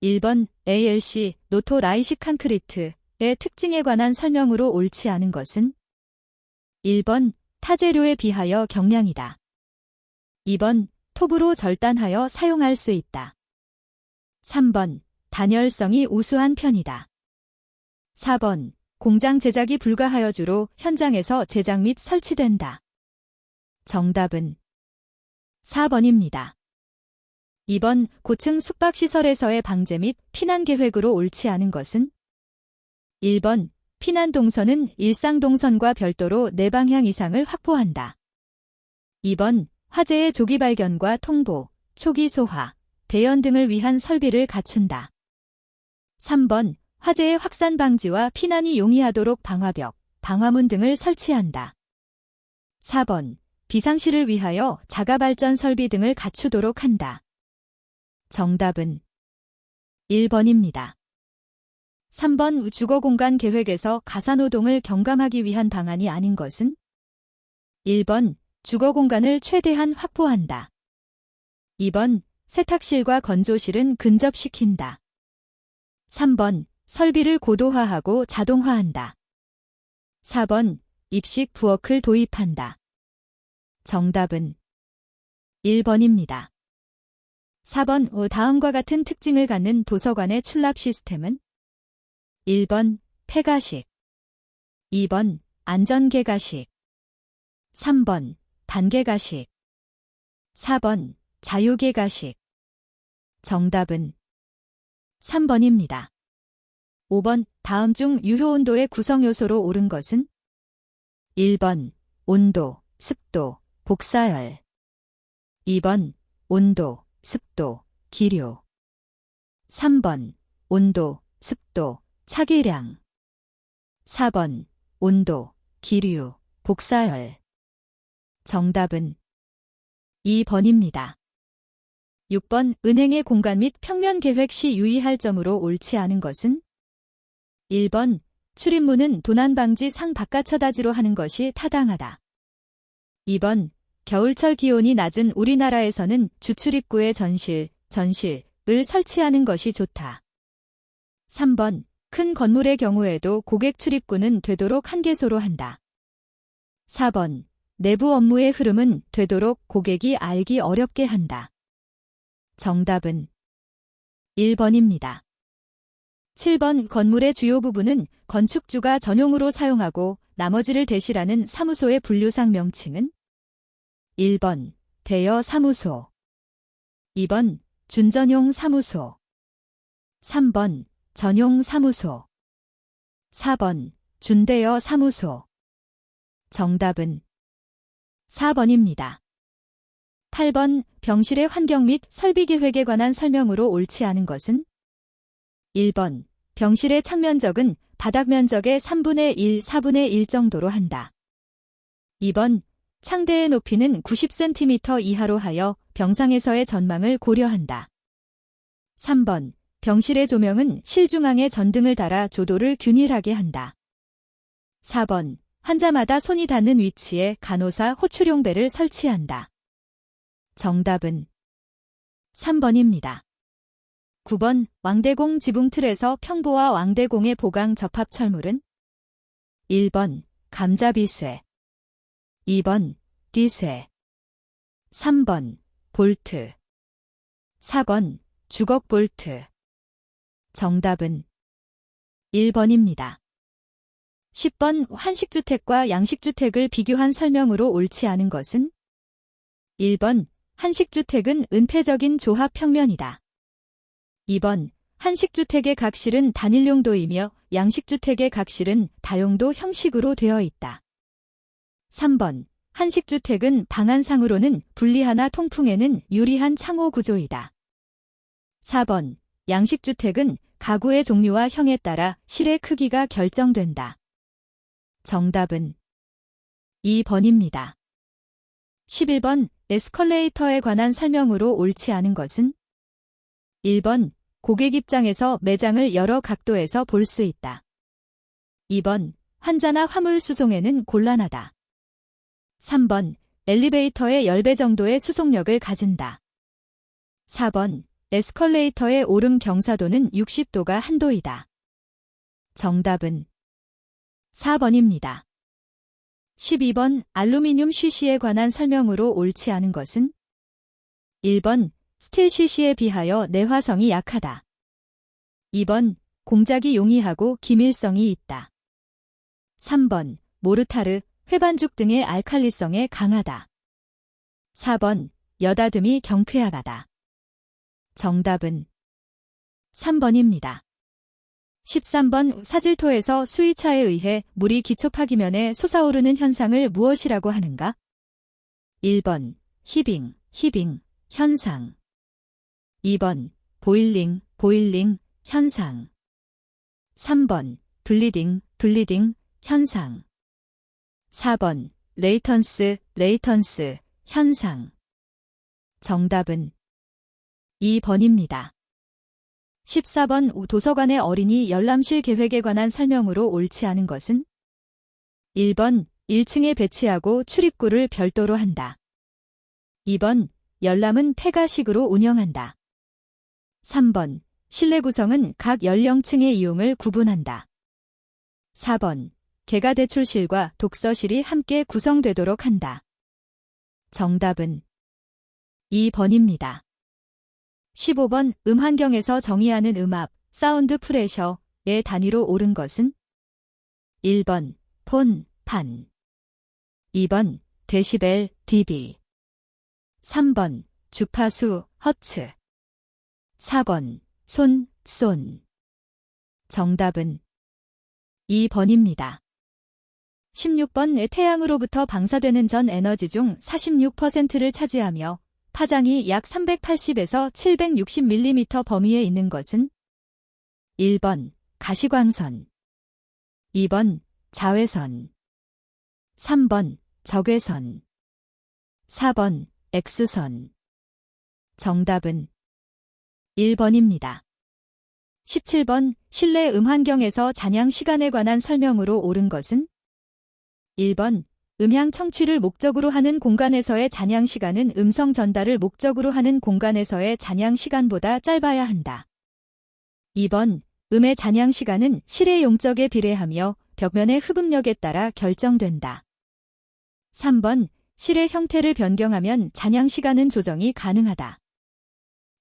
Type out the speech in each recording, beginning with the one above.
1번 ALC 노토 라이식 콘크리트의 특징에 관한 설명으로 옳지 않은 것은 1번 타재료에 비하여 경량이다. 2번 톱으로 절단하여 사용할 수 있다. 3번 단열성이 우수한 편이다. 4번 공장 제작이 불가하여 주로 현장에서 제작 및 설치된다. 정답은 4번입니다. 2번 고층 숙박시설에서의 방제 및 피난 계획으로 옳지 않은 것은 1번 피난 동선은 일상 동선과 별도로 4방향 이상을 확보한다. 2번 화재의 조기 발견과 통보, 초기 소화, 배연 등을 위한 설비를 갖춘다. 3번 화재의 확산 방지와 피난이 용이하도록 방화벽, 방화문 등을 설치한다. 4번 비상시를 위하여 자가발전 설비 등을 갖추도록 한다. 정답은 1번입니다. 3번 주거공간 계획에서 가사노동을 경감하기 위한 방안이 아닌 것은 1번 주거공간을 최대한 확보한다. 2번 세탁실과 건조실은 근접시킨다. 3번 설비를 고도화하고 자동화한다. 4번 입식 부엌을 도입한다. 정답은 1번입니다. 4번 다음과 같은 특징을 갖는 도서관의 출납 시스템은 1번 폐가식, 2번 안전개가식, 3번 단계가식, 4번 자유개가식. 정답은 3번입니다. 5번 다음 중 유효온도의 구성요소로 옳은 것은 1번 온도, 습도, 복사열, 2번 온도, 습도, 기류, 3번 온도, 습도, 차기량, 4번 온도, 기류, 복사열. 정답은 2번입니다. 6번 은행의 공간 및 평면 계획 시 유의할 점으로 옳지 않은 것은 1번 출입문은 도난 방지 상 바깥처다지로 하는 것이 타당하다. 2번 겨울철 기온이 낮은 우리나라에서는 주출입구에 전실을 설치하는 것이 좋다. 3번 큰 건물의 경우에도 고객 출입구는 되도록 한 개소로 한다. 4번 내부 업무의 흐름은 되도록 고객이 알기 어렵게 한다. 정답은 1번입니다. 7번 건물의 주요 부분은 건축주가 전용으로 사용하고 나머지를 대실하는 사무소의 분류상 명칭은 1번 대여 사무소, 2번 준전용 사무소, 3번 전용 사무소, 4번 준대여 사무소. 정답은 4번입니다. 8번 병실의 환경 및 설비 계획에 관한 설명으로 옳지 않은 것은 1번 병실의 창면적은 바닥 면적의 3분의 1, 4분의 1 정도로 한다. 2번 창대의 높이는 90cm 이하로 하여 병상에서의 전망을 고려한다. 3번 병실의 조명은 실중앙에 전등을 달아 조도를 균일하게 한다. 4번 환자마다 손이 닿는 위치에 간호사 호출용배를 설치한다. 정답은 3번입니다. 9번 왕대공 지붕틀에서 평보와 왕대공의 보강 접합 철물은 1번 감자비쇠, 2번 띠쇠, 3번 볼트, 4번 주걱 볼트. 정답은 1번입니다. 10번 한식주택과 양식주택을 비교한 설명으로 옳지 않은 것은 1번 한식주택은 은폐적인 조합 평면이다. 2번 한식주택의 각실은 단일용도이며 양식주택의 각실은 다용도 형식으로 되어 있다. 3번 한식주택은 방안상으로는 분리하나 통풍에는 유리한 창호 구조이다. 4번 양식주택은 가구의 종류와 형에 따라 실의 크기가 결정된다. 정답은 2번입니다. 11번 에스컬레이터에 관한 설명으로 옳지 않은 것은 1번 고객 입장에서 매장을 여러 각도에서 볼 수 있다. 2번 환자나 화물 수송에는 곤란하다. 3번 엘리베이터의 10배 정도의 수송력을 가진다. 4번 에스컬레이터의 오름 경사도는 60도가 한도이다. 정답은 4번입니다. 12번 알루미늄 쉬쉬에 관한 설명으로 옳지 않은 것은 1번 스틸 쉬쉬에 비하여 내화성이 약하다. 2번 공작이 용이하고 기밀성이 있다. 3번 모르타르, 회반죽 등의 알칼리성에 강하다. 4번 여다듬이 경쾌하다. 정답은 3번입니다. 13번 사질토에서 수위차에 의해 물이 기초파기면에 솟아오르는 현상을 무엇이라고 하는가? 1번 히빙, 현상. 2번 보일링, 현상. 3번 블리딩, 현상. 4번 레이턴스, 현상. 정답은 2번입니다. 14번 도서관의 어린이 열람실 계획에 관한 설명으로 옳지 않은 것은 1번 1층에 배치하고 출입구를 별도로 한다. 2번 열람은 폐가식으로 운영한다. 3번 실내 구성은 각 연령층의 이용을 구분한다. 4번 개가 대출실과 독서실이 함께 구성되도록 한다. 정답은 2번입니다. 15번 음환경에서 정의하는 음압, 사운드 프레셔의 단위로 옳은 것은 1번 폰, 판. 2번 데시벨, dB. 3번 주파수, 허츠. 4번 손. 정답은 2번입니다. 16번 태양으로부터 방사되는 전 에너지 중 46%를 차지하며 파장이 약 380에서 760mm 범위에 있는 것은 1번 가시광선, 2번 자외선, 3번 적외선, 4번 X선. 정답은 1번입니다. 17번 실내 음환경에서 잔향 시간에 관한 설명으로 옳은 것은 1번 음향 청취를 목적으로 하는 공간에서의 잔향 시간은 음성 전달을 목적으로 하는 공간에서의 잔향 시간보다 짧아야 한다. 2번 음의 잔향 시간은 실의 용적에 비례하며 벽면의 흡음력에 따라 결정된다. 3번 실의 형태를 변경하면 잔향 시간은 조정이 가능하다.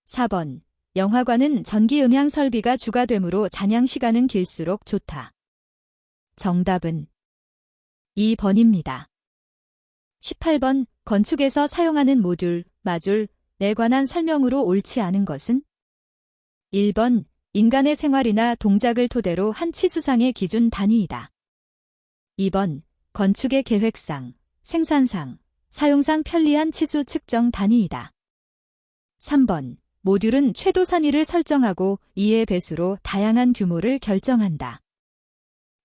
4번 영화관은 전기 음향 설비가 주가되므로 잔향 시간은 길수록 좋다. 정답은 2번입니다. 18번 건축에서 사용하는 모듈, 마줄에 관한 설명으로 옳지 않은 것은 1번 인간의 생활이나 동작을 토대로 한 치수상의 기준 단위이다. 2번 건축의 계획상, 생산상, 사용상 편리한 치수 측정 단위이다. 3번 모듈은 최도 선의를 설정하고 이의 배수로 다양한 규모를 결정한다.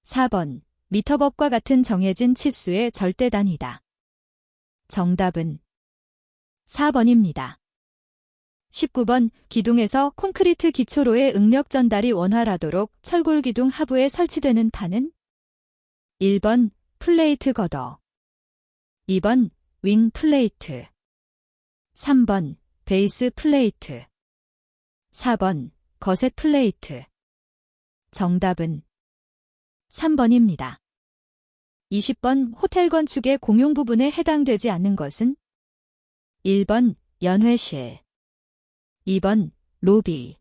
4번 미터법과 같은 정해진 치수의 절대 단위다. 정답은 4번입니다. 19번 기둥에서 콘크리트 기초로의 응력 전달이 원활하도록 철골 기둥 하부에 설치되는 판은 1번 플레이트 거더, 2번 윙 플레이트, 3번 베이스 플레이트, 4번 거셋 플레이트. 정답은 3번입니다. 20번 호텔 건축의 공용 부분에 해당되지 않는 것은 1번 연회실, 2번 로비,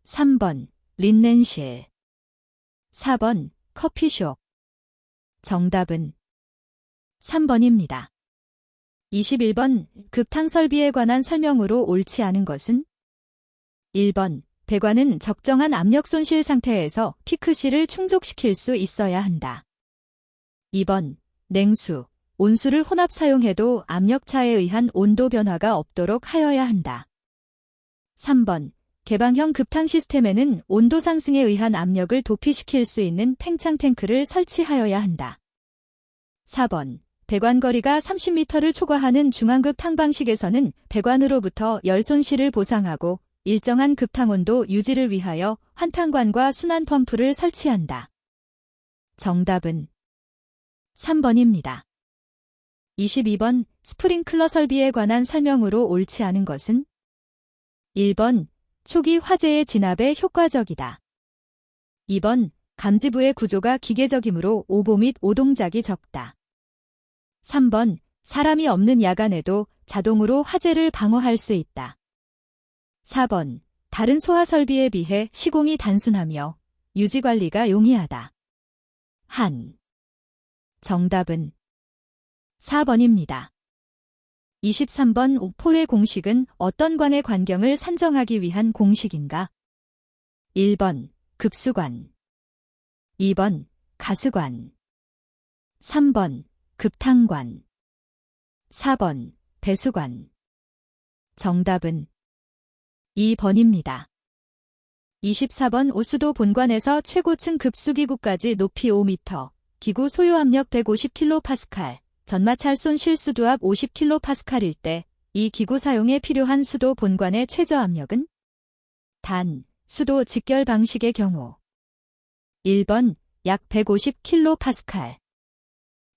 3번 린넨실, 4번 커피숍. 정답은 3번입니다. 21번 급탕 설비에 관한 설명으로 옳지 않은 것은 1번 배관은 적정한 압력 손실 상태에서 피크실을 충족시킬 수 있어야 한다. 2번 냉수, 온수를 혼합 사용해도 압력차에 의한 온도 변화가 없도록 하여야 한다. 3번 개방형 급탕 시스템에는 온도 상승에 의한 압력을 도피시킬 수 있는 팽창 탱크를 설치하여야 한다. 4번 배관 거리가 30m를 초과하는 중앙급 탕 방식에서는 배관으로부터 열 손실을 보상하고 일정한 급탕 온도 유지를 위하여 환탄관과 순환 펌프를 설치한다. 정답은 3번입니다. 22번 스프링클러 설비에 관한 설명으로 옳지 않은 것은 1번 초기 화재의 진압에 효과적이다. 2번 감지부의 구조가 기계적이므로 오보 및 오동작이 적다. 3번 사람이 없는 야간에도 자동으로 화재를 방어할 수 있다. 4번 다른 소화 설비에 비해 시공이 단순하며 유지관리가 용이하다. 정답은 4번입니다. 23번 폴의 공식은 어떤 관의 관경을 산정하기 위한 공식인가? 1번 급수관, 2번 가스관, 3번 급탕관, 4번 배수관. 정답은 2번입니다. 24번 수도 본관에서 최고층 급수기구까지 높이 5m, 기구 소요압력 150kPa, 전마찰 손 실수두압 50kPa일 때 이 기구 사용에 필요한 수도 본관의 최저압력은? 단, 수도 직결 방식의 경우 1번 약 150kPa,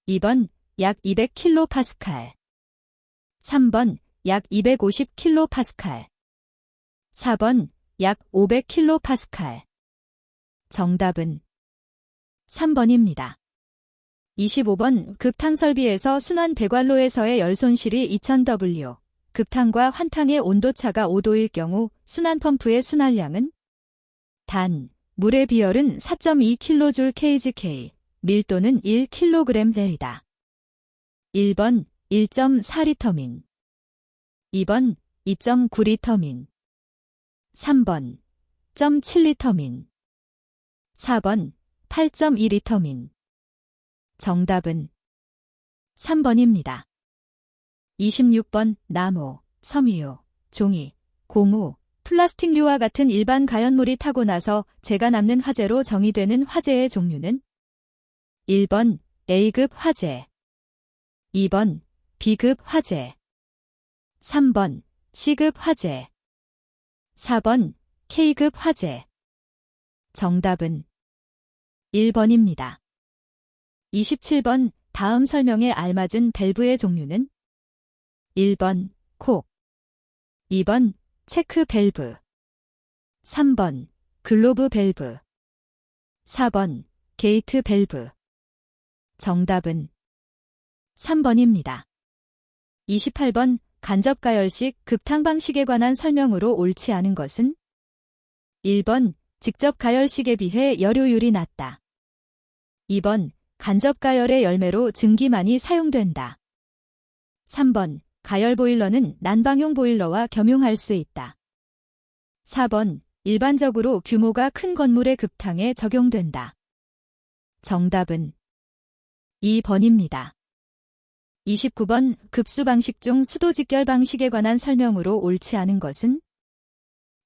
2번 약 200kPa, 3번 약 250kPa, 4번 약 500kPa. 정답은 3번입니다. 25번 급탕설비에서 순환 배관로에서의 열 손실이 2000W, 급탕과 환탕의 온도차가 5도일 경우 순환 펌프의 순환량은? 단, 물의 비열은 4.2kJ/kg, 밀도는 1kg/L이다. 1번 1.4Lmin, 2번 2.9Lmin, 3번 0.7Lmin, 4번 8.2Lmin. 정답은 3번입니다. 26번 나무, 섬유, 종이, 고무, 플라스틱류와 같은 일반 가연물이 타고 나서 재가 남는 화재로 정의되는 화재의 종류는? 1번 A급 화재, 2번 B급 화재, 3번 C급 화재, 4번 K급 화재. 정답은 1번입니다. 27번 다음 설명에 알맞은 밸브의 종류는? 1번 콕, 2번 체크 밸브, 3번 글로브 밸브, 4번 게이트 밸브. 정답은 3번입니다. 28번 간접가열식 급탕 방식에 관한 설명으로 옳지 않은 것은? 1번 직접 가열식에 비해 열효율이 낮다. 2번 간접가열의 열매로 증기만이 사용된다. 3번 가열 보일러는 난방용 보일러와 겸용할 수 있다. 4번 일반적으로 규모가 큰 건물의 급탕에 적용된다. 정답은 2번입니다. 29번 급수 방식 중 수도 직결 방식에 관한 설명으로 옳지 않은 것은?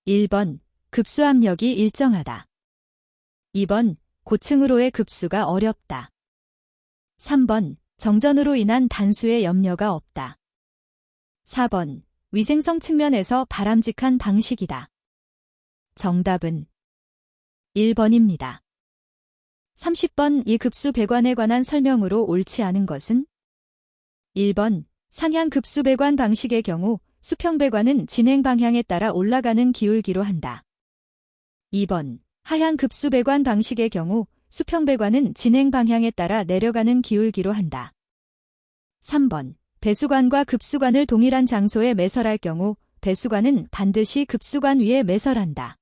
1번 급수 압력이 일정하다. 2번 고층으로의 급수가 어렵다. 3번 정전으로 인한 단수의 염려가 없다. 4번 위생성 측면에서 바람직한 방식이다. 정답은 1번입니다. 30번 이 급수 배관에 관한 설명으로 옳지 않은 것은? 1번 상향 급수 배관 방식의 경우 수평 배관은 진행 방향에 따라 올라가는 기울기로 한다. 2번 하향 급수 배관 방식의 경우 수평 배관은 진행 방향에 따라 내려가는 기울기로 한다. 3번 배수관과 급수관을 동일한 장소에 매설할 경우 배수관은 반드시 급수관 위에 매설한다.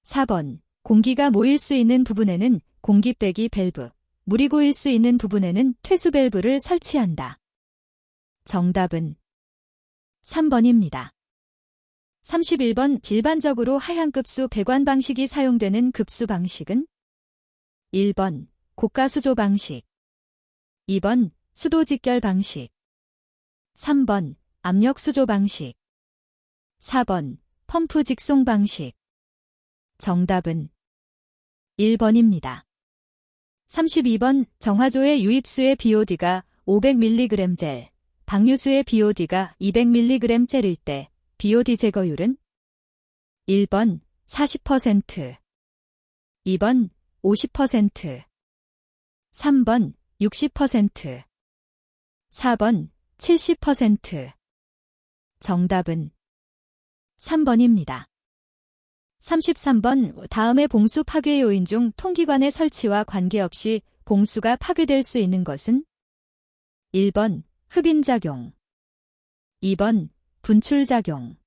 4번 공기가 모일 수 있는 부분에는 공기 빼기 밸브, 물이 고일 수 있는 부분에는 퇴수 밸브를 설치한다. 정답은 3번입니다. 31번 일반적으로 하향급수 배관 방식이 사용되는 급수 방식은? 1번 고가수조 방식, 2번 수도 직결 방식, 3번 압력수조 방식, 4번 펌프 직송 방식. 정답은 1번입니다. 32번 정화조의 유입수의 BOD가 500mg/젤, 방류수의 BOD가 200mg/젤일 때 BOD 제거율은? 1번 40%, 2번 50%, 3번 60%, 4번 70%. 정답은 3번입니다. 33번 다음의 봉수 파괴 요인 중 통기관의 설치와 관계없이 봉수가 파괴될 수 있는 것은 1번 흡인작용 2번 분출작용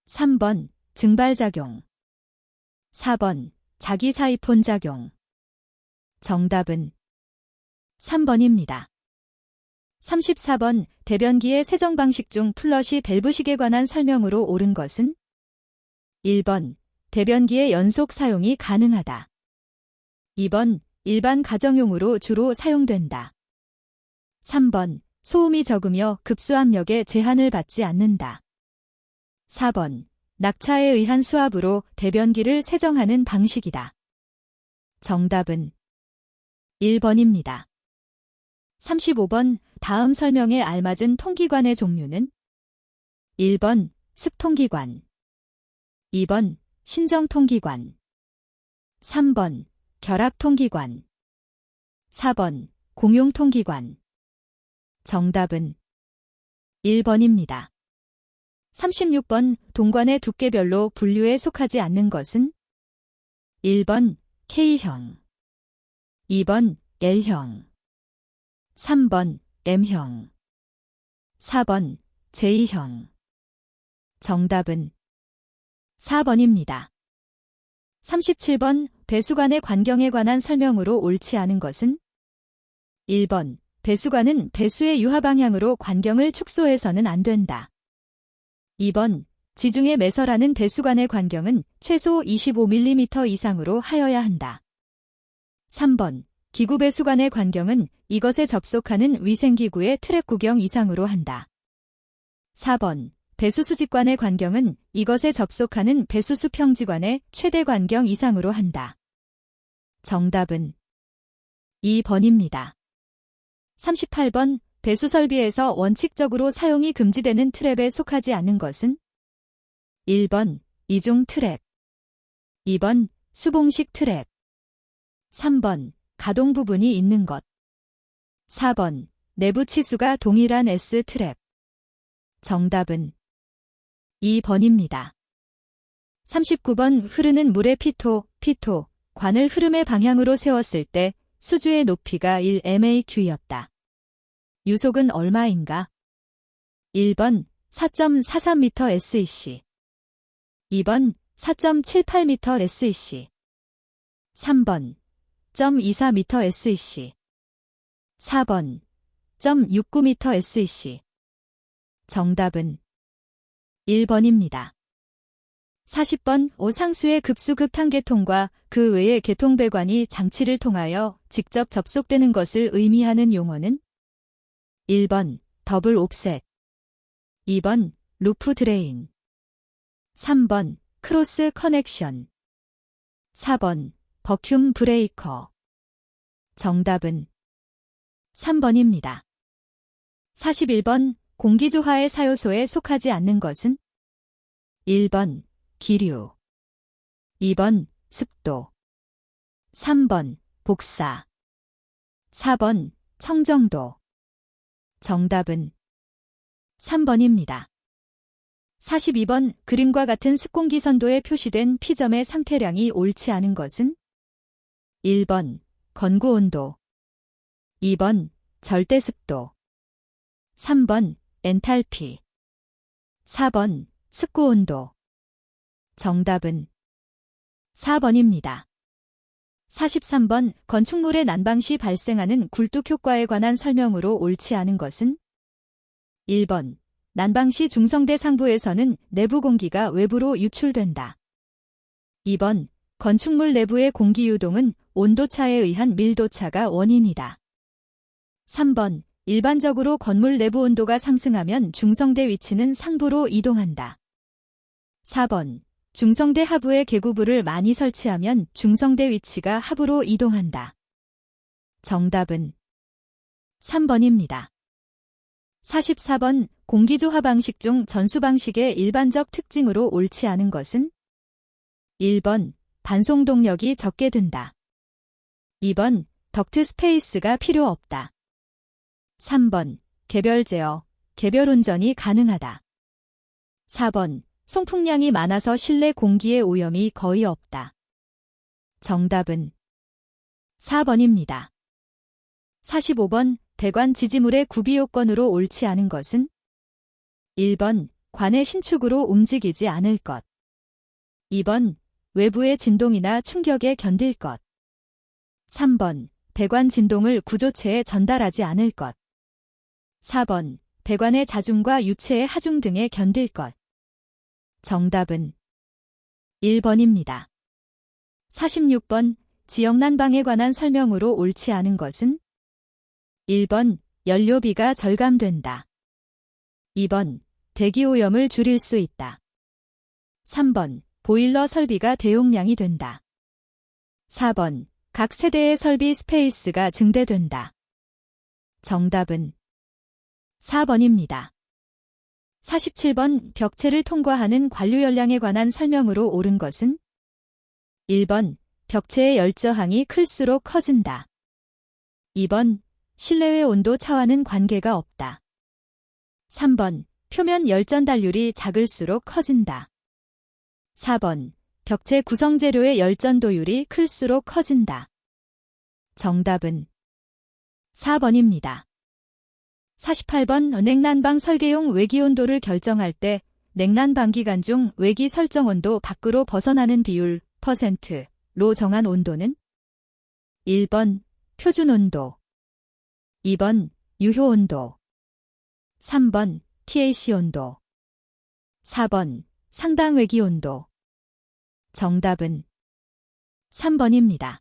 3번 증발작용 4번 자기사이폰 작용 정답은 3번입니다. 34번 대변기의 세정 방식 중 플러시 밸브식에 관한 설명으로 옳은 것은 1번 대변기의 연속 사용이 가능하다. 2번 일반 가정용으로 주로 사용된다. 3번 소음이 적으며 급수압력에 제한을 받지 않는다. 4번 낙차에 의한 수압으로 대변기를 세정하는 방식이다. 정답은 1번입니다. 35번 다음 설명에 알맞은 통기관의 종류는 1번 습통기관 2번 신정통기관 3번 결합통기관 4번 공용통기관 정답은 1번입니다. 36번 동관의 두께별로 분류에 속하지 않는 것은 1번 K형 2번 L형 3번 M형 4번 J형 정답은 4번입니다. 37번 배수관의 관경에 관한 설명으로 옳지 않은 것은 1번 배수관은 배수의 유하 방향으로 관경을 축소해서는 안 된다. 2번 지중해 매설하는 배수관의 관경은 최소 25mm 이상으로 하여야 한다. 3번 기구 배수관의 관경은 이것에 접속하는 위생기구의 트랩 구경 이상으로 한다. 4번 배수수직관의 관경은 이것에 접속하는 배수수평지관의 최대 관경 이상으로 한다. 정답은 2번입니다. 38번 배수설비에서 원칙적으로 사용이 금지되는 트랩에 속하지 않는 것은 1번 이중 트랩 2번 수봉식 트랩 3번 가동 부분이 있는 것 4번 내부 치수가 동일한 S 트랩 정답은 2번입니다. 39번 흐르는 물의 피토, 관을 흐름의 방향으로 세웠을 때 수주의 높이가 1maq였다. 유속은 얼마인가? 1번 4.43m SEC 2번 4.78m SEC 3번 0.24m SEC 4번 0.69m SEC 정답은 1번입니다. 40번 오상수의 급수급탄계통과 그 외의 계통배관이 장치를 통하여 직접 접속되는 것을 의미하는 용어는 1번 더블 옵셋 2번 루프 드레인 3번 크로스 커넥션 4번 버큐움 브레이커 정답은 3번입니다. 41번 공기조화의 사요소에 속하지 않는 것은 1번 기류 2번 습도 3번 복사 4번 청정도 정답은 3번입니다. 42번 그림과 같은 습공기 선도에 표시된 P점의 상태량이 옳지 않은 것은 1번 건구온도 2번 절대습도 3번 엔탈피 4번 습구온도 정답은 4번입니다. 43번 건축물의 난방 시 발생하는 굴뚝 효과에 관한 설명으로 옳지 않은 것은 1번 난방 시 중성대 상부에서는 내부 공기가 외부로 유출된다. 2번 건축물 내부의 공기 유동은 온도차에 의한 밀도차가 원인이다. 3번 일반적으로 건물 내부 온도가 상승하면 중성대 위치는 상부로 이동한다. 4번 중성대 하부에 계구부를 많이 설치하면 중성대 위치가 하부로 이동한다. 정답은 3번입니다. 44번 공기조화 방식 중 전수 방식의 일반적 특징으로 옳지 않은 것은 1번 반송동력이 적게 든다. 2번 덕트 스페이스가 필요 없다. 3번 개별 제어, 개별 운전이 가능하다. 4번 송풍량이 많아서 실내 공기의 오염이 거의 없다. 정답은 4번입니다. 45번 배관 지지물의 구비 요건으로 옳지 않은 것은 1번 관의 신축으로 움직이지 않을 것. 2번 외부의 진동이나 충격에 견딜 것. 3번 배관 진동을 구조체에 전달하지 않을 것. 4번 배관의 자중과 유체의 하중 등에 견딜 것. 정답은 1번입니다. 46번 지역 난방에 관한 설명으로 옳지 않은 것은 1번 연료비가 절감된다. 2번 대기오염을 줄일 수 있다. 3번 보일러 설비가 대용량이 된다. 4번 각 세대의 설비 스페이스가 증대된다. 정답은 4번입니다. 47번 벽체를 통과하는 관류 열량에 관한 설명으로 옳은 것은 1번 벽체의 열저항이 클수록 커진다. 2번 실내외 온도 차와는 관계가 없다. 3번 표면 열전 단률이 작을수록 커진다. 4번 벽체 구성 재료의 열전도율이 클수록 커진다. 정답은 4번입니다. 48번 냉난방 설계용 외기 온도를 결정할 때 냉난방 기간 중 외기 설정 온도 밖으로 벗어나는 비율 %로 정한 온도는 1번 표준 온도, 2번 유효 온도, 3번 TAC 온도, 4번 상당 외기 온도. 정답은 3번입니다.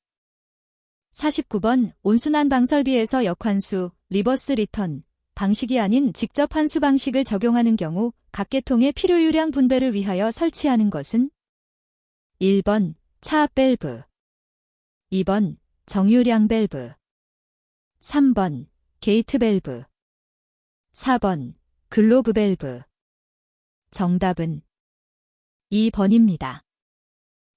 49번 온순환방 설비에서 역환수, 리버스 리턴 방식이 아닌 직접 환수 방식을 적용하는 경우 각 계통의 필요유량 분배를 위하여 설치하는 것은 1번 차압 밸브, 2번 정유량 밸브, 3번 게이트 밸브, 4번 글로브 밸브. 정답은 2번입니다.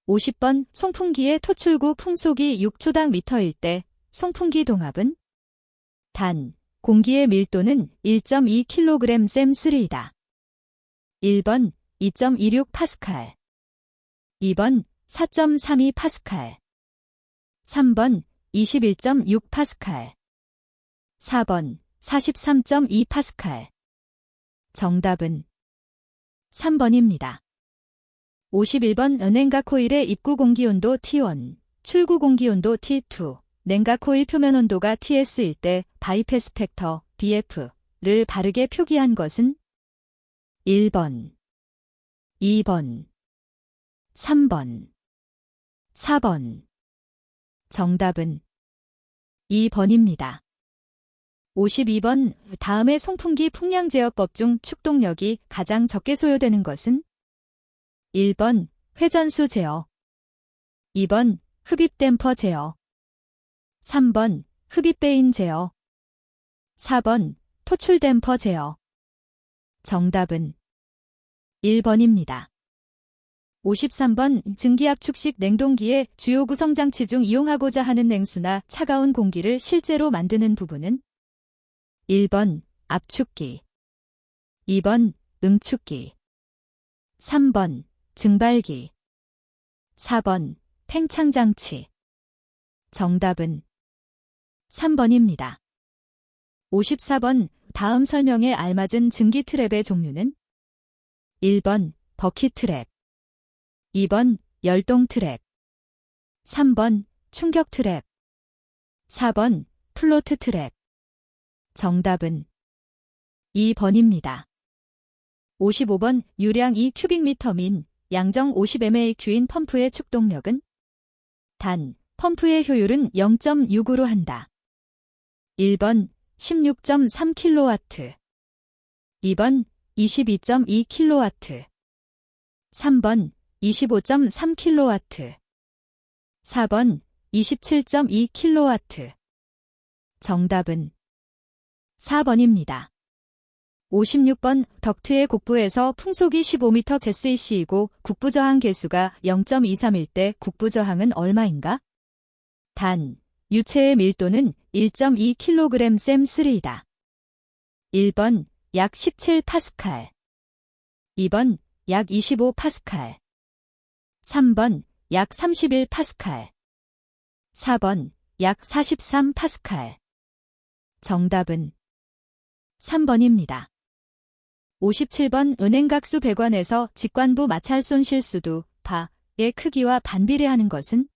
50번 송풍기의 토출구 풍속이 6초당 미터일 때 송풍기 동압은 단, 공기의 밀도는 1.2kg 셈3이다. 1번 2.26 파스칼, 2번 4.32 파스칼, 3번 21.6 파스칼, 4번 43.2 파스칼. 정답은 3번입니다. 51번 냉각 코일의 입구 공기온도 T1, 출구 공기온도 T2, 냉각 코일 표면 온도가 TS일 때 바이패스 팩터 BF를 바르게 표기한 것은 1번, 2번, 3번, 4번. 정답은 2번입니다. 52번 다음의 송풍기 풍량 제어법 중 축동력이 가장 적게 소요되는 것은 1번 회전수 제어, 2번 흡입 댐퍼 제어, 3번 흡입 베인 제어, 4번 토출 댐퍼 제어. 정답은 1번입니다. 53번 증기압축식 냉동기의 주요 구성 장치 중 이용하고자 하는 냉수나 차가운 공기를 실제로 만드는 부분은 1번 압축기, 2번 응축기, 3번 증발기, 4번 팽창장치. 정답은 3번입니다. 54번 다음 설명에 알맞은 증기 트랩의 종류는 1번 버킷 트랩, 2번 열동 트랩, 3번 충격 트랩, 4번 플로트 트랩. 정답은 2번입니다. 55번 유량 2큐빅미터 민 양정 50mAq인 펌프의 축동력은 단, 펌프의 효율은 0.6으로 한다. 1번 16.3kW, 2번 22.2kW, 3번 25.3kW, 4번 27.2kW. 정답은 4번입니다. 56번 덕트의 곡부에서 풍속이 15m 제스이시이고 국부저항 계수가 0.23일 때 국부저항은 얼마인가? 단, 유체의 밀도는 1.2kg 셈3이다. 1번 약 17 파스칼, 2번 약 25파스칼. 3번 약 31파스칼. 4번 약 43파스칼. 정답은 3번입니다. 57번 은행각수 배관에서 직관부 마찰손 실수도 바의 크기와 반비례하는 것은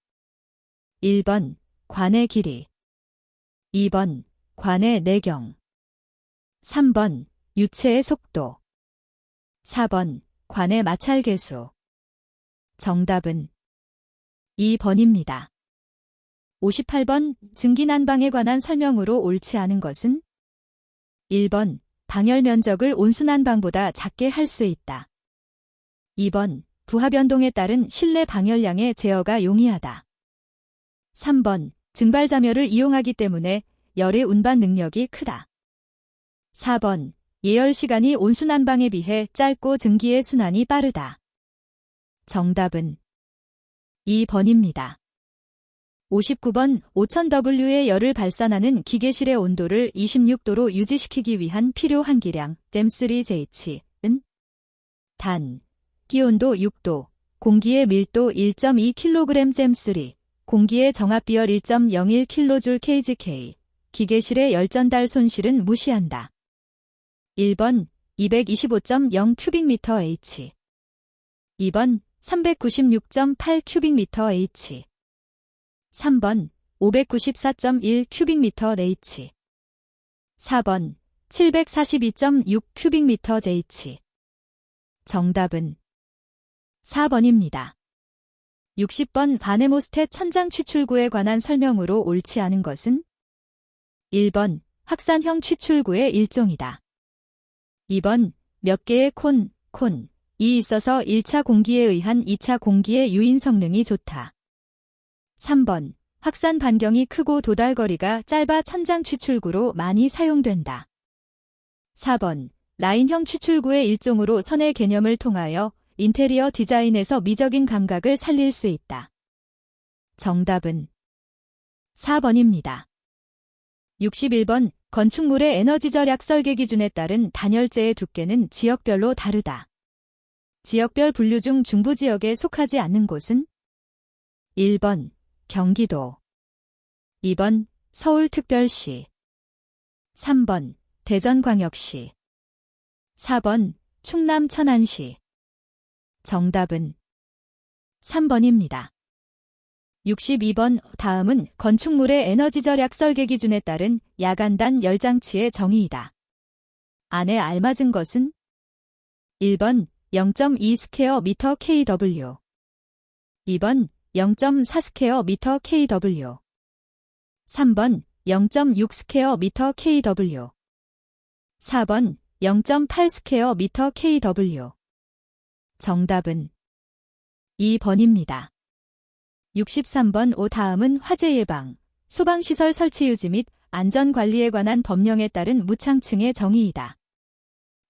1번 관의 길이, 2번 관의 내경, 3번 유체의 속도, 4번 관의 마찰 계수. 정답은 2번입니다. 58번 증기난방에 관한 설명으로 옳지 않은 것은 1번 방열 면적을 온수난방보다 작게 할 수 있다. 2번 부하변동에 따른 실내 방열량의 제어가 용이하다. 3번 증발자멸을 이용하기 때문에 열의 운반 능력이 크다. 4번 예열 시간이 온수난방에 비해 짧고 증기의 순환이 빠르다. 정답은 2번입니다. 59번 5000W의 열을 발산하는 기계실의 온도를 26도로 유지시키기 위한 필요한 기량 댐3JH은 단, 기온도 6도, 공기의 밀도 1.2kg 댐3, 공기의 정압비열 1.01kJ/kg, 기계실의 열전달 손실은 무시한다. 1번 225.0 큐빅미터/H, 2번 396.8 큐빅미터/H, 3번 594.1 큐빅미터/H, 4번 742.6 큐빅미터/H. 정답은 4번입니다. 60번 바네모스텟 천장 추출구에 관한 설명으로 옳지 않은 것은 1번 확산형 추출구의 일종이다. 2번 몇 개의 콘이 있어서 1차 공기에 의한 2차 공기의 유인 성능이 좋다. 3번 확산 반경이 크고 도달거리가 짧아 천장 추출구로 많이 사용된다. 4번 라인형 추출구의 일종으로 선의 개념을 통하여 인테리어 디자인에서 미적인 감각을 살릴 수 있다. 정답은 4번입니다. 61번 건축물의 에너지 절약 설계 기준에 따른 단열재의 두께는 지역별로 다르다. 지역별 분류 중 중부지역에 속하지 않는 곳은 1번 경기도, 2번 서울특별시, 3번 대전광역시, 4번 충남 천안시. 정답은 3번입니다. 62번 다음은 건축물의 에너지 절약 설계 기준에 따른 야간단 열장치의 정의이다. 안에 알맞은 것은 1번 0.2 스퀘어 미터 kW, 2번 0.4 스퀘어 미터 kW, 3번 0.6 스퀘어 미터 kW, 4번 0.8 스퀘어 미터 kW. 정답은 2번입니다. 63번 다음은 화재 예방, 소방시설 설치 유지 및 안전관리에 관한 법령에 따른 무창층의 정의이다.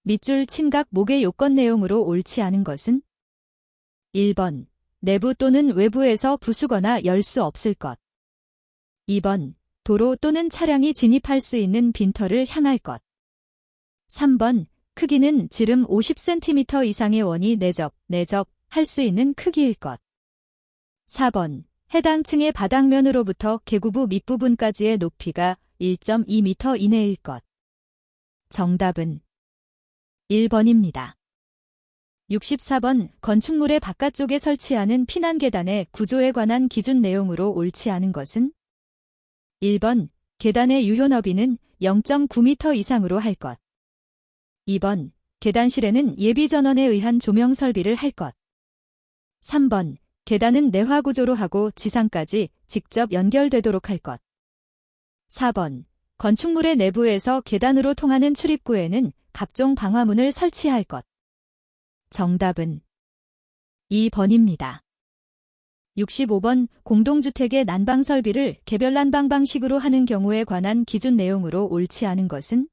밑줄 침각 목의 요건 내용으로 옳지 않은 것은 1번 내부 또는 외부에서 부수거나 열 수 없을 것, 2번 도로 또는 차량이 진입할 수 있는 빈터를 향할 것, 3번 크기는 지름 50cm 이상의 원이 내접할 수 있는 크기일 것, 4번 해당 층의 바닥면으로부터 계구부 밑부분까지의 높이가 1.2m 이내일 것. 정답은 1번입니다. 64번 건축물의 바깥쪽에 설치하는 피난계단의 구조에 관한 기준 내용으로 옳지 않은 것은 1번 계단의 유효 너비는 0.9m 이상으로 할 것, 2번 계단실에는 예비전원에 의한 조명 설비를 할 것, 3번 계단은 내화 구조로 하고 지상까지 직접 연결되도록 할 것, 4번 건축물의 내부에서 계단으로 통하는 출입구에는 각종 방화문을 설치할 것. 정답은 2번입니다. 65번 공동주택의 난방 설비를 개별 난방 방식으로 하는 경우에 관한 기준 내용으로 옳지 않은 것은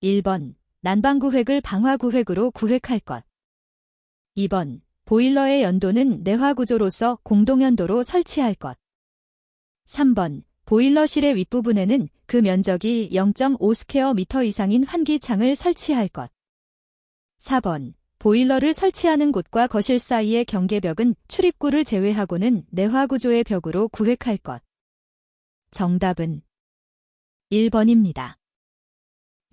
1번 난방 구획을 방화 구획으로 구획할 것, 2번 보일러의 연도는 내화 구조로서 공동연도로 설치할 것, 3번 보일러실의 윗부분에는 그 면적이 0.5 스퀘어 미터 이상인 환기창을 설치할 것, 4번 보일러를 설치하는 곳과 거실 사이의 경계벽은 출입구를 제외하고는 내화 구조의 벽으로 구획할 것. 정답은 1번입니다.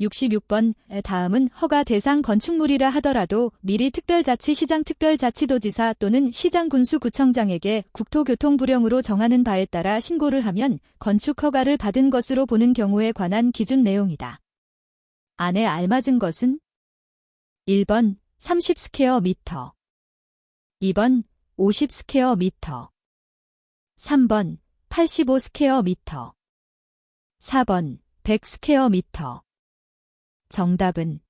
66번. 다음은 허가 대상 건축물이라 하더라도 미리 특별자치시장 특별자치도지사 또는 시장군수구청장에게 국토교통부령으로 정하는 바에 따라 신고를 하면 건축 허가를 받은 것으로 보는 경우에 관한 기준 내용이다. 안에 알맞은 것은 1번 30 스퀘어 미터, 2번 50 스퀘어 미터, 3번 85 스퀘어 미터, 4번 100 스퀘어 미터. 정답은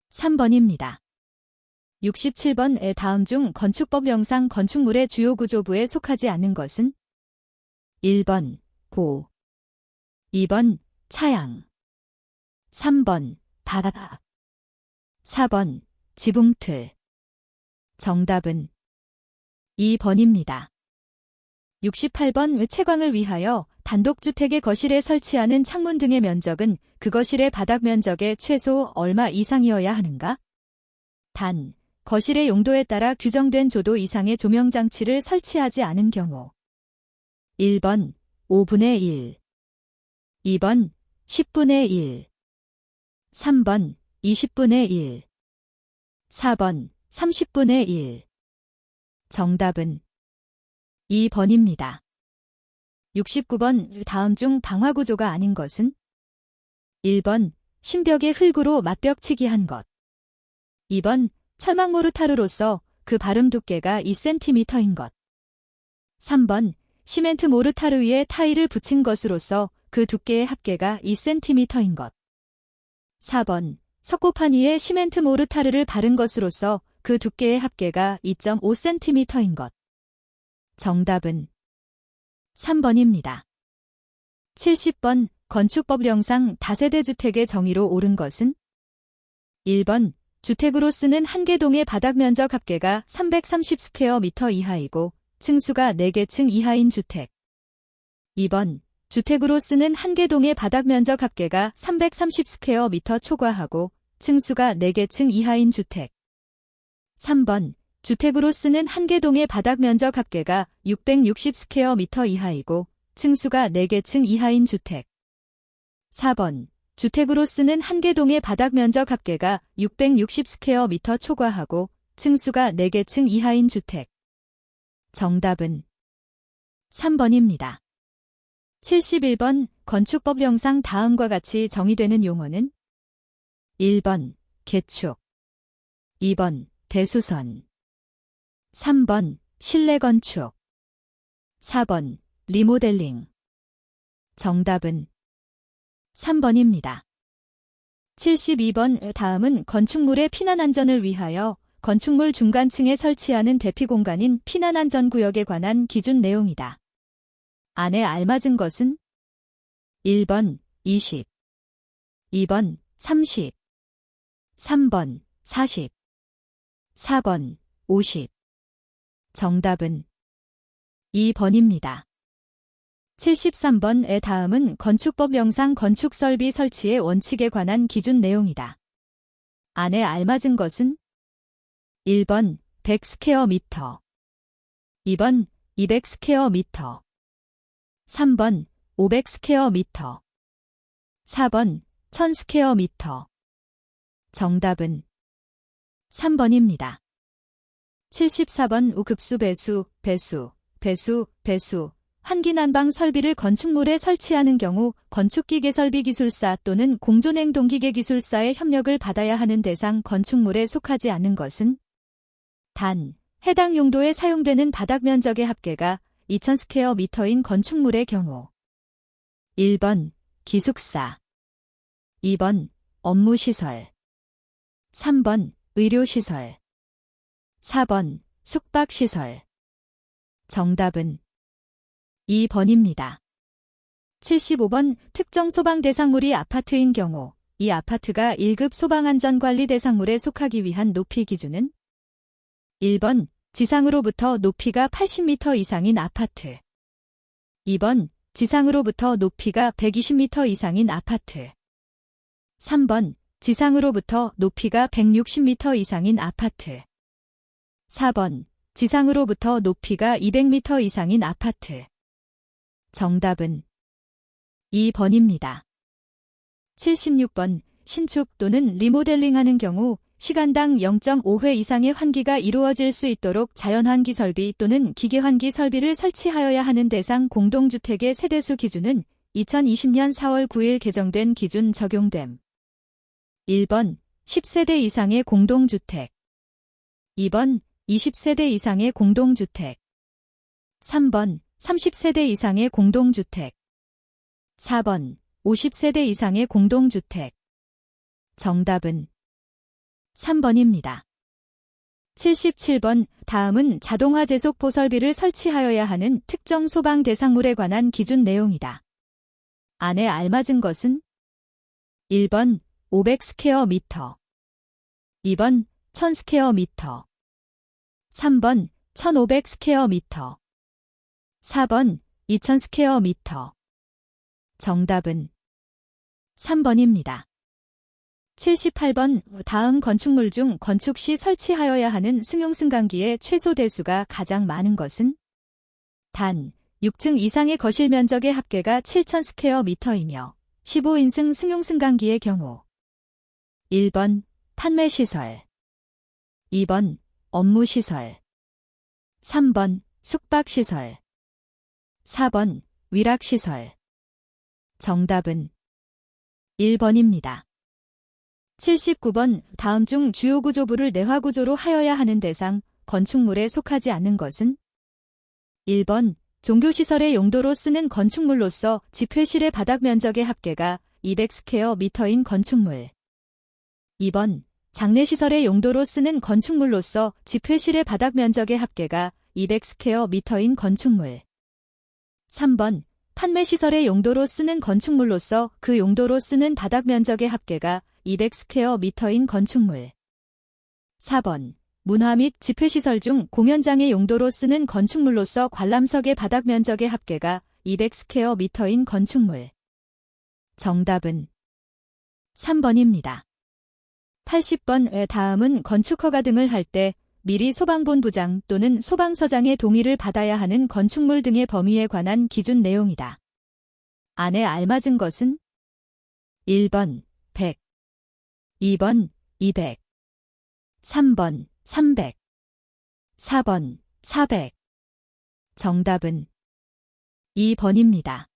3번입니다. 67번. 다음 중 건축법령상 건축물의 주요 구조부에 속하지 않는 것은 1번 고, 2번 차양, 3번 바닥, 4번 지붕틀. 정답은 2번입니다. 68번. 채광을 위하여 단독주택의 거실에 설치하는 창문 등의 면적은 그 거실의 바닥 면적의 최소 얼마 이상이어야 하는가? 단, 거실의 용도에 따라 규정된 조도 이상의 조명장치를 설치하지 않은 경우 1번 5분의 1, 2번 10분의 1, 3번 20분의 1, 4번 30분의 1. 정답은 2번입니다. 69번. 다음 중 방화구조가 아닌 것은 1번 신벽에 흙으로 맞벽치기 한 것, 2번 철망 모르타르로서 그 바름 두께가 2cm인 것, 3번 시멘트 모르타르 위에 타일을 붙인 것으로서 그 두께의 합계가 2cm인 것, 4번 석고판 위에 시멘트 모르타르를 바른 것으로서 그 두께의 합계가 2.5cm인 것. 정답은 3번입니다. 70번. 건축법령상 다세대 주택의 정의로 옳은 것은 1번 주택으로 쓰는 한 개 동의 바닥 면적 합계가 330 스퀘어 미터 이하이고 층수가 4개 층 이하인 주택. 2번 주택으로 쓰는 한 개 동의 바닥 면적 합계가 330 스퀘어 미터 초과하고 층수가 4개 층 이하인 주택. 3번 주택으로 쓰는 한 개 동의 바닥 면적 합계가 660 스퀘어 미터 이하이고 층수가 4개 층 이하인 주택. 4번 주택으로 쓰는 한 개 동의 바닥 면적 합계가 660 스퀘어 미터 초과하고 층수가 4개 층 이하인 주택. 정답은 3번입니다. 71번. 건축법령상 다음과 같이 정의되는 용어는 1번 개축, 2번 대수선, 3번 실내 건축, 4번 리모델링. 정답은 3번입니다. 72번. 다음은 건축물의 피난안전을 위하여 건축물 중간층에 설치하는 대피공간인 피난안전구역에 관한 기준 내용이다. 안에 알맞은 것은 1번 20, 2번 30, 3번 40, 4번 50. 정답은 2번입니다. 73번. 다음은 건축법령상 건축설비 설치의 원칙에 관한 기준 내용이다. 안에 알맞은 것은 1번 100 스퀘어 미터, 2번 200 스퀘어 미터, 3번 500 스퀘어 미터, 4번 1000 스퀘어 미터. 정답은 3번입니다. 74번. 우급수 배수, 환기난방 설비를 건축물에 설치하는 경우 건축기계설비기술사 또는 공존행동기계기술사의 협력을 받아야 하는 대상 건축물에 속하지 않는 것은 단, 해당 용도에 사용되는 바닥 면적의 합계가 2000 스퀘어 미터인 건축물의 경우 1번 기숙사, 2번 업무시설, 3번 의료시설, 4번 숙박시설. 정답은 2번입니다. 75번. 특정 소방 대상물이 아파트인 경우 이 아파트가 1급 소방안전관리 대상물에 속하기 위한 높이 기준은 1번 지상으로부터 높이가 80m 이상인 아파트, 2번 지상으로부터 높이가 120m 이상인 아파트, 3번 지상으로부터 높이가 160m 이상인 아파트. 4번. 지상으로부터 높이가 200m 이상인 아파트. 정답은 2번입니다. 76번. 신축 또는 리모델링하는 경우 시간당 0.5회 이상의 환기가 이루어질 수 있도록 자연환기 설비 또는 기계환기 설비를 설치하여야 하는 대상 공동주택의 세대수 기준은 2020년 4월 9일 개정된 기준 적용됨. 1번 10세대 이상의 공동주택. 2번 20세대 이상의 공동주택. 3번 30세대 이상의 공동주택. 4번 50세대 이상의 공동주택. 정답은 3번입니다. 77번. 다음은 자동화 제속 보설비를 설치하여야 하는 특정 소방 대상물에 관한 기준 내용이다. 안에 알맞은 것은 1번 500 스퀘어 미터, 2번 1000 스퀘어 미터, 3번 1500 스퀘어 미터, 4번 2000 스퀘어 미터. 정답은 3번입니다. 78번. 다음 건축물 중 건축 시 설치하여야 하는 승용승강기의 최소 대수가 가장 많은 것은? 단 6층 이상의 거실 면적의 합계가 7000 스퀘어 미터이며 15인승 승용승강기의 경우 1번 판매시설, 2번 업무시설, 3번 숙박시설, 4번 위락시설. 정답은 1번입니다. 79번. 다음 중 주요 구조부를 내화구조로 하여야 하는 대상 건축물에 속하지 않는 것은? 1번 종교시설의 용도로 쓰는 건축물로서 집회실의 바닥 면적의 합계가 200 스퀘어 미터인 건축물. 2번 장례시설의 용도로 쓰는 건축물로서 집회실의 바닥 면적의 합계가 200 스퀘어 미터인 건축물. 3번 판매시설의 용도로 쓰는 건축물로서 그 용도로 쓰는 바닥 면적의 합계가 200 스퀘어 미터인 건축물. 4번 문화 및 집회시설 중 공연장의 용도로 쓰는 건축물로서 관람석의 바닥 면적의 합계가 200 스퀘어 미터인 건축물. 정답은 3번입니다. 80번. 다음은 건축허가 등을 할 때 미리 소방본부장 또는 소방서장의 동의를 받아야 하는 건축물 등의 범위에 관한 기준 내용이다. 안에 알맞은 것은? 1번 100, 2번 200, 3번 300, 4번 400. 정답은 2번입니다.